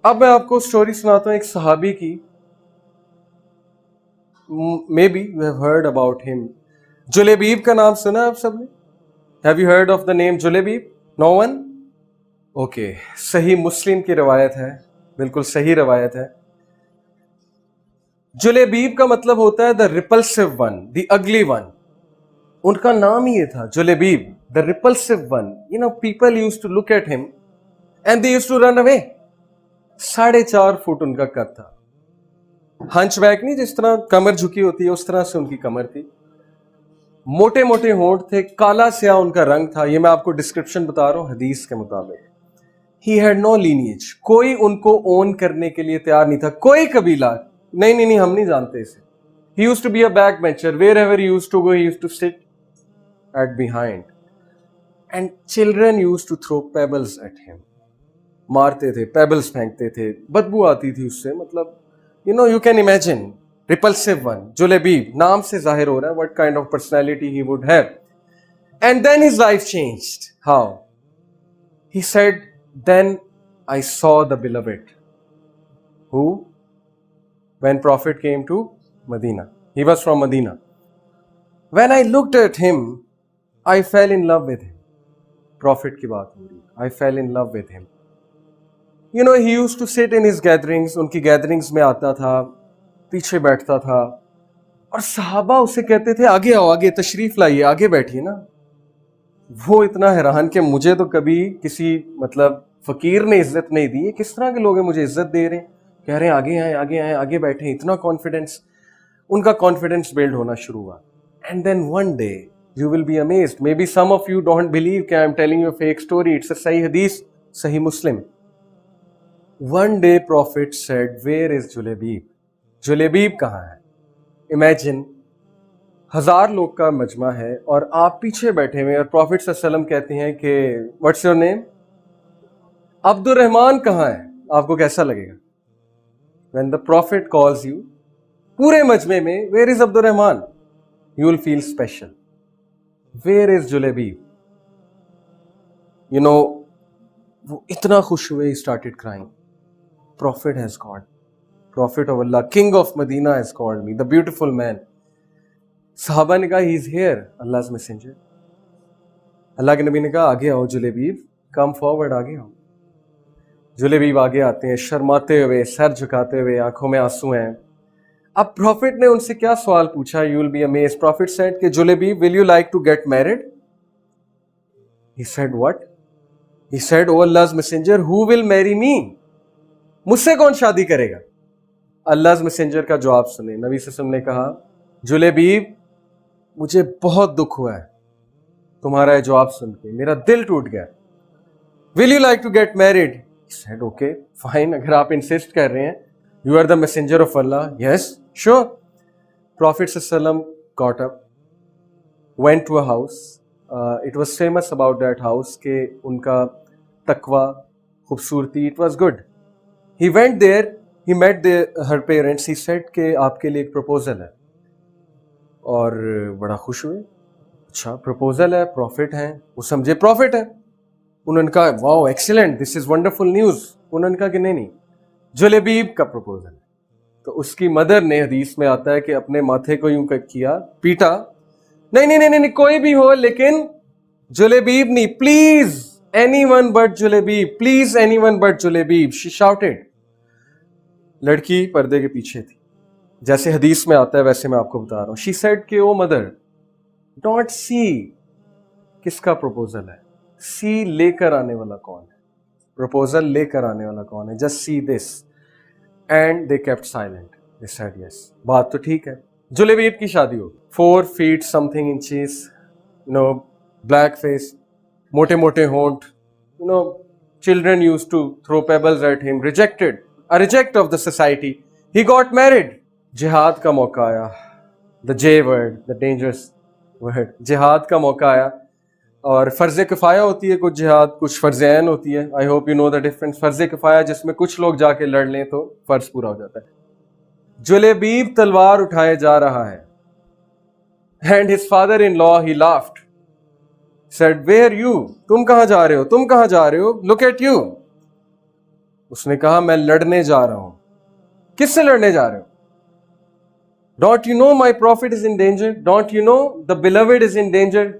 अब मैं आपको स्टोरी सुनाता हूं एक सहाबी की। Maybe you have heard about him. Julaybib का नाम सुना आप सबने? Have you heard of the name Julaybib? No one? Okay, सही मुस्लिम की रवायत है, बिल्कुल सही रवायत है। जुलेबीब का मतलब होता है the repulsive one, the ugly one. उनका नाम ही ये था, Julaybib, the repulsive one. You know, people used to look at him and they used to run away. 4.5 foot उनका कद था। हंचबैक नहीं, जिस तरह कमर झुकी होती है उस तरह से उनकी कमर थी। मोटे मोटे होंठ थे, काला स्याह उनका रंग था। ये मैं आपको डिस्क्रिप्शन बता रहा हूं हदीस के मुताबिक। ही हैड नो लीनिएज, कोई उनको ओन करने के लिए तैयार नहीं था। कोई कबीला नहीं, हम नहीं जानते इसे। He used to be a back bencher, wherever he used to go, he used to sit at behind and children used to throw pebbles at him. मारते थे, पेबल्स फेंकते थे, बदबू आती थी उससे। मतलब you know, you can imagine, repulsive one, Julaybib, नाम से जाहिर हो रहा है what kind of personality he would have. And then his life changed. How? He said, then I saw the beloved who when prophet came to Medina. He was from Medina. When I looked at him, I fell in love with him. Prophet की बात हो रही। I fell in love with him. You know, he used to sit in his gatherings. उनकी gatherings में आता था, पीछे बैठता था, और सहाबा उसे कहते थे, आगे आओ, आगे तशरीफ लाइए, आगे बैठिए ना। वो इतना हैरान कि मुझे तो कभी किसी मतलब फकीर ने इज्जत नहीं दी है, किस तरह के लोग हैं मुझे इज्जत दे रहे हैं, कह रहे हैं आगे आए, आगे आए, आगे बैठे। इतना कॉन्फिडेंस, उनका कॉन्फिडेंस बिल्ड होना शुरू हुआ। And then one day you will be amazed, maybe some of you don't believe कि I am telling you fake story, it's a सही हदीस, सही मुस्लिम। One day prophet said, where is Julaybib? Julaybib कहाँ है? Imagine, 1000 लोग का मजमा है और आप पीछे बैठे हुए, और प्रॉफिट सल्लल्लाहु अलैहि वसल्लम कहते हैं कि what's your name? Abdur Rahman कहाँ है? आपको कैसा लगेगा? When the prophet calls you, पूरे मजमे में, where is Abdur Rahman? You will feel special. Where is Julebi? You know, वो इतना खुश हुए, he started crying. Prophet has called. Prophet of Allah, King of Medina has called me, the beautiful man. सहाबा ने कहा, he is here, Allah's messenger. अल्लाह के नबी ने कहा, आगे आओ जुलेबीब, come forward, आगे आओ। जुलेबीब आगे आते हैं, शर्माते हुए, सर झुकाते हुए, आंखों में आंसू हैं। अब प्रॉफिट ने उनसे क्या सवाल पूछा? You will be amazed. Prophet said कि Julaybib, will you like to get married? He said what? He said, oh अल्लाह's messenger, who will marry me? मुझसे कौन शादी करेगा? अल्लाह's मैसेंजर का जवाब सुने। नबी सल्लल्लाहु अलैहि वसल्लम ने कहा, जुलेबीब, मुझे बहुत दुख हुआ है तुम्हारा ये जवाब सुन के, मेरा दिल टूट गया। Will you like to get married? He said, okay, fine, अगर आप इंसिस्ट कर रहे हैं, you are the messenger of Allah, yes, sure. Prophet sallam got up, went to a house. It was famous about that house कि उनका तकवा, खूबसूरती, it was good. He went there, he met her parents. He said कि आपके लिए एक proposal है, और बड़ा खुश हुए। अच्छा, प्रपोजल है, प्रॉफिट हैं, वो समझे प्रॉफिट है। उन्होंने कहा, wow, excellent, this is wonderful news. उन्होंने कहा कि नहीं, जुलेबीब का प्रपोजल है। तो उसकी मदर ने, हदीस में आता है कि अपने माथे को यूं किया, पीटा, नहीं, कोई भी हो, लेकिन जुलेबीब नहीं, please anyone but Julaybib, please anyone but Julaybib, she shouted. लड़की पर्दे के पीछे थी, जैसे हदीस में आता है वैसे मैं आपको बता रहा हूं। शी सेड कि ओ मदर, डोंट सी किसका प्रपोजल है, सी लेकर आने वाला कौन है, प्रपोजल लेकर आने वाला कौन है, just see this. And they kept silent, they said yes, बात तो ठीक है। जुलेबीब की शादी हो, 4 feet something inches, you know, black face, मोटे मोटे होंठ, you know, children used to throw pebbles at him, rejected, a reject of the society. He got married. जिहाद का मौका आया, the J word, the dangerous word, जिहाद का मौका आया। और फर्ज किफाया होती है कुछ जिहाद, कुछ फर्ज ऐन होती है। I hope you know the difference. फर्ज किफाया जिसमें कुछ लोग जाके लड़ लें तो फर्ज पूरा हो जाता है। जुलेबीब तलवार उठाए जा रहा है, and his father in law, he laughed, said, where you? तुम कहां जा रहे हो, तुम कहां जा रहे हो, लुक एट यू। उसने कहा मैं लड़ने जा रहा हूं। किससे लड़ने जा रहे हो? Don't you know my profit is in danger, don't you know the beloved is in danger.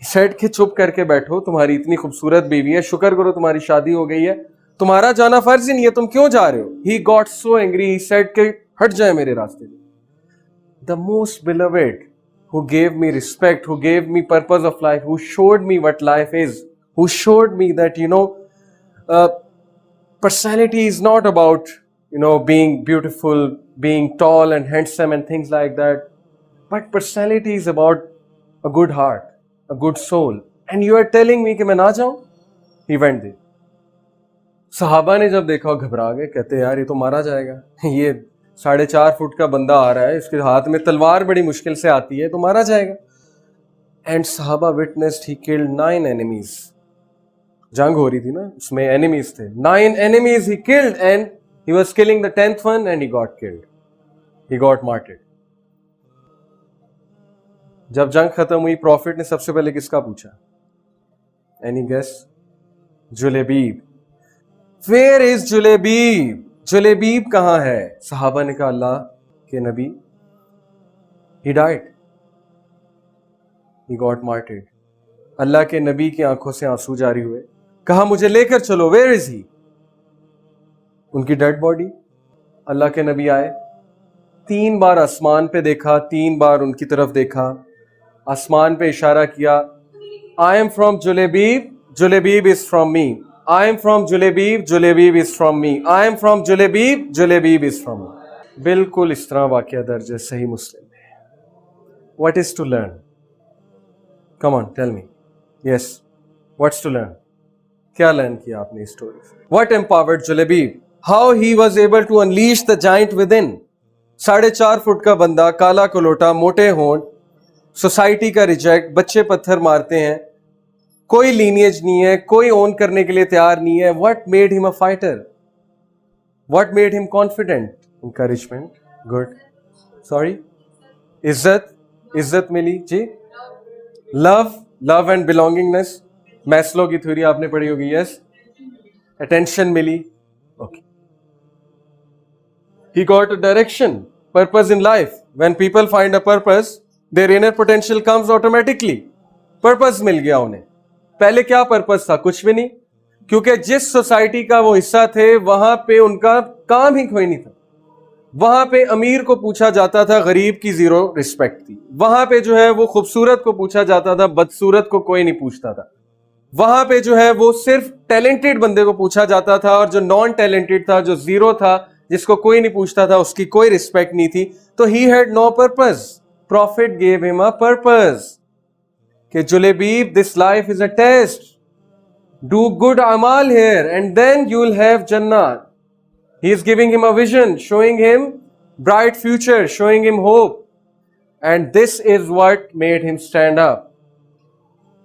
सेठ के चुप करके बैठो, तुम्हारी इतनी खूबसूरत बीवी है, शुक्र करो तुम्हारी शादी हो गई है, तुम्हारा जाना फर्ज ही नहीं है, तुम क्यों जा रहे हो? He got so angry, he said के हट जाए मेरे रास्ते से। The most beloved who gave me respect, who gave me purpose of life, who showed me what life is, who showed me that, personality is not about, being beautiful, being tall and handsome and things like that. But personality is about a good heart, a good soul. And you are telling me कि मैं ना जाऊं? He went there. सहाबा ने जब देखा घबरा गए, कहते यार ये तो मारा जाएगा, ये 4.5 फुट का बंदा आ रहा है, इसके हाथ में तलवार बड़ी मुश्किल से आती है, तो मारा जाएगा। एंड सहाबा विटनेस्ड ही किल्ड 9 एनिमीज। जंग हो रही थी ना, उसमें एनिमीज थे, 9 enemies he killed and he was killing the 10th one and he got killed, he got martyred. जब जंग खत्म हुई, प्रॉफिट ने सबसे पहले किसका पूछा? Any guess? Julaybib. Where is Julaybib? Julaybib कहां है? सहाबा ने कहा अल्लाह के नबी, ही डाइड, ही गॉट मार्टेड। अल्लाह के नबी की आंखों से आंसू जारी हुए, कहा मुझे लेकर चलो, वेयर इज ही? उनकी डेड बॉडी। अल्लाह के नबी आए, 3 बार आसमान पे देखा, 3 बार उनकी तरफ देखा, आसमान पे इशारा किया, I am from Julaybib, Julaybib is from me, I am from Julebib, Julebib is from me. I am from Julebib, Julebib is from me. बिल्कुल इस तरह वाक़या दर्ज है सही मुस्लिम में। What is to learn? Come on, tell me. Yes, what's to learn? क्या learn किया आपने इस स्टोरी से? What empowered Julebib? How he was able to unleash the giant within? 4.5 foot का बंदा, काला कलोटा, मोटे होंठ, सोसाइटी का रिजेक्ट, बच्चे पत्थर मारते हैं, कोई लीनियज नहीं है, कोई ओन करने के लिए तैयार नहीं है। What made him a fighter? What made him confident? Encouragement, good, sorry, इज्जत, इज्जत मिली जी, love, love and belongingness, Maslow की थ्योरी आपने पढ़ी होगी, यस, अटेंशन मिली, okay, he got a direction, purpose in life. When people find a purpose, their inner potential comes automatically. Purpose मिल गया उन्हें। पहले क्या पर्पस था? कुछ भी नहीं, क्योंकि जिस सोसाइटी का वो हिस्सा थे वहां पे उनका काम ही कोई नहीं था। वहां पे अमीर को पूछा जाता था, गरीब की जीरो रिस्पेक्ट थी। वहां पे जो है वो खूबसूरत को पूछा जाता था, बदसूरत को कोई नहीं पूछता था। वहां पे जो है वो सिर्फ टैलेंटेड बंदे को पूछा जाता था, और जो नॉन टैलेंटेड था, जो जीरो था, जिसको कोई नहीं पूछता था, उसकी कोई रिस्पेक्ट नहीं थी। तो he had no purpose. Prophet gave him a purpose कि Julaybib, this life is a test, do good अमाल here and then you will have जन्नत। He is giving him a vision, showing him bright future, showing him hope, and this is what made him stand up.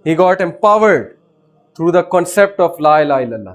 He got empowered through the concept of La ilaha illallah.